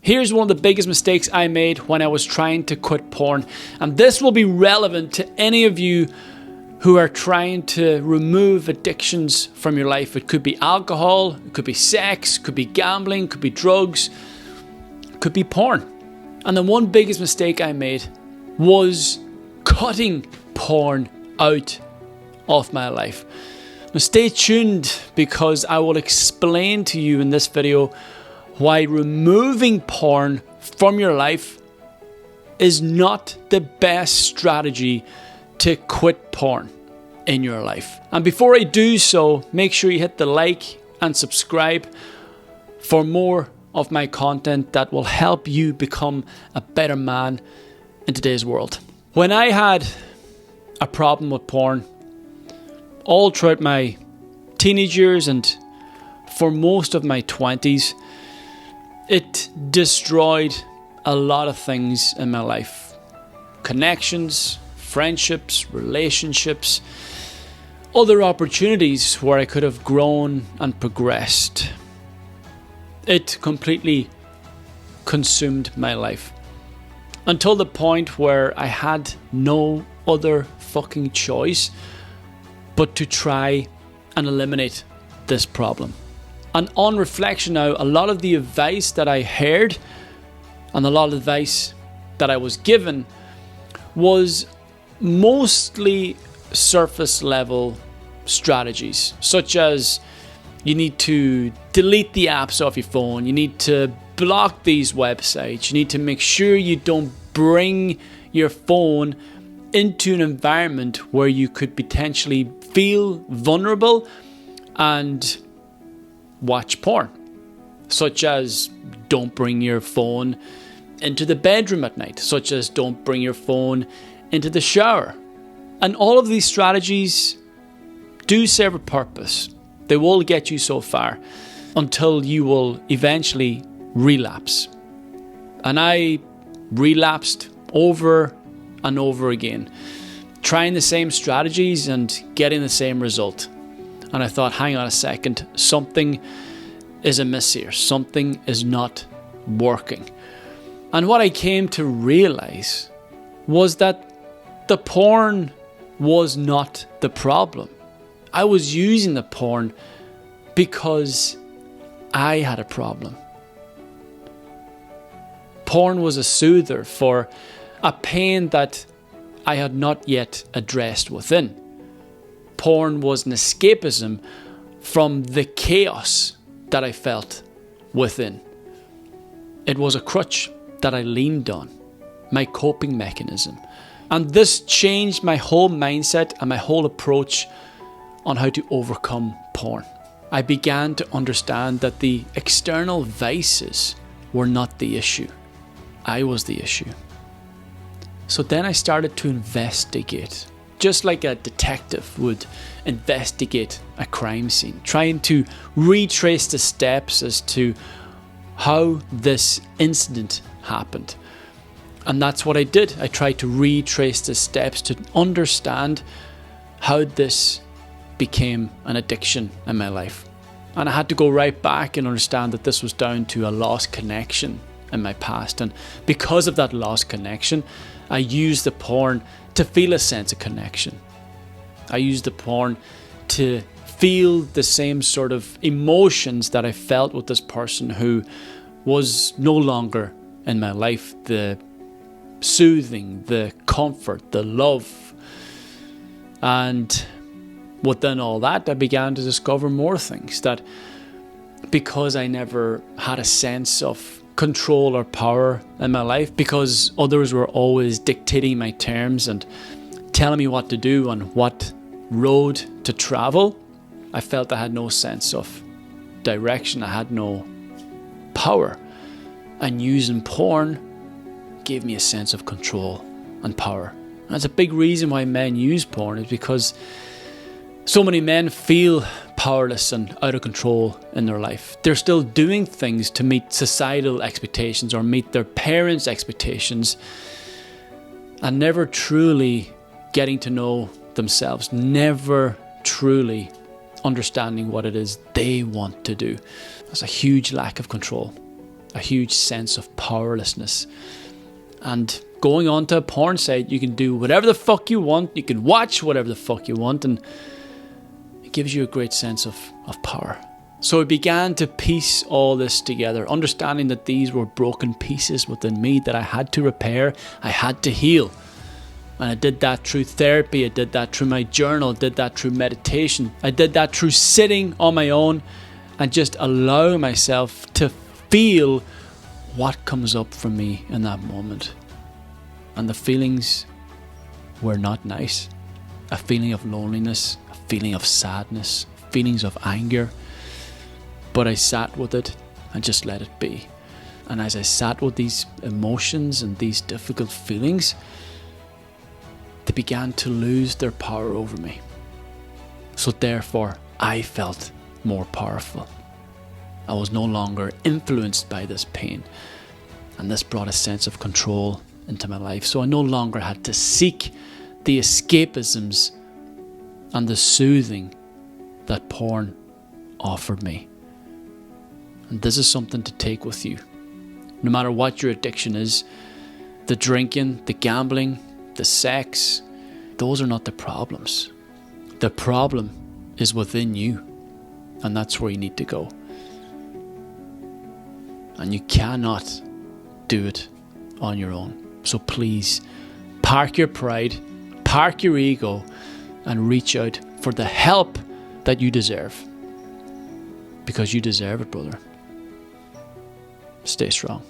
Here's one of the biggest mistakes I made when I was trying to quit porn. And this will be relevant to any of you who are trying to remove addictions from your life. It could be alcohol, it could be sex, it could be gambling, it could be drugs, it could be porn. And the one biggest mistake I made was cutting porn out of my life. Now stay tuned, because I will explain to you in this video why removing porn from your life is not the best strategy to quit porn in your life. And before I do so, make sure you hit the like and subscribe for more of my content that will help you become a better man in today's world. When I had a problem with porn, all throughout my teenage years and for most of my 20s, it destroyed a lot of things in my life. Connections, friendships, relationships, other opportunities where I could have grown and progressed. It completely consumed my life until the point where I had no other fucking choice but to try and eliminate this problem. And on reflection now, a lot of the advice that I heard and a lot of advice that I was given was mostly surface level strategies, such as you need to delete the apps off your phone, you need to block these websites, you need to make sure you don't bring your phone into an environment where you could potentially feel vulnerable and watch porn, such as don't bring your phone into the bedroom at night, such as don't bring your phone into the shower. And all of these strategies do serve a purpose. They will get you so far until you will eventually relapse. And I relapsed over and over again, trying the same strategies and getting the same result. And I thought, hang on a second, something is amiss here. Something is not working. And what I came to realize was that the porn was not the problem. I was using the porn because I had a problem. Porn was a soother for a pain that I had not yet addressed within. Porn was an escapism from the chaos that I felt within. It was a crutch that I leaned on, my coping mechanism. And this changed my whole mindset and my whole approach on how to overcome porn. I began to understand that the external vices were not the issue. I was the issue. So then I started to investigate, just like a detective would investigate a crime scene, trying to retrace the steps as to how this incident happened. And that's what I did. I tried to retrace the steps to understand how this became an addiction in my life. And I had to go right back and understand that this was down to a lost connection in my past. And because of that lost connection, I used the porn to feel a sense of connection. I used the porn to feel the same sort of emotions that I felt with this person who was no longer in my life. The soothing, the comfort, the love. And within all that, I began to discover more things, that because I never had a sense of control or power in my life, because others were always dictating my terms and telling me what to do and what road to travel, I felt I had no sense of direction. I had no power. And using porn gave me a sense of control and power. And that's a big reason why men use porn, is because so many men feel powerless and out of control in their life. They're still doing things to meet societal expectations or meet their parents' expectations, and never truly getting to know themselves, never truly understanding what it is they want to do. That's a huge lack of control. a huge sense of powerlessness. And going onto a porn site, you can do whatever the fuck you want. You can watch whatever the fuck you want, and it gives you a great sense of power. So I began to piece all this together, understanding that these were broken pieces within me that I had to repair, I had to heal. And I did that through therapy, I did that through my journal, I did that through meditation, I did that through sitting on my own and just allowing myself to feel what comes up for me in that moment. And the feelings were not nice. A feeling of loneliness, a feeling of sadness, feelings of anger. But I sat with it and just let it be. And as I sat with these emotions and these difficult feelings, they began to lose their power over me. So therefore, I felt more powerful. I was no longer influenced by this pain. And this brought a sense of control into my life. So I no longer had to seek the escapisms and the soothing that porn offered me. And this is something to take with you. No matter what your addiction is, the drinking, the gambling, the sex, those are not the problems. The problem is within you, and that's where you need to go. And you cannot do it on your own. So please, park your pride, park your ego, and reach out for the help that you deserve. Because you deserve it, brother. Stay strong.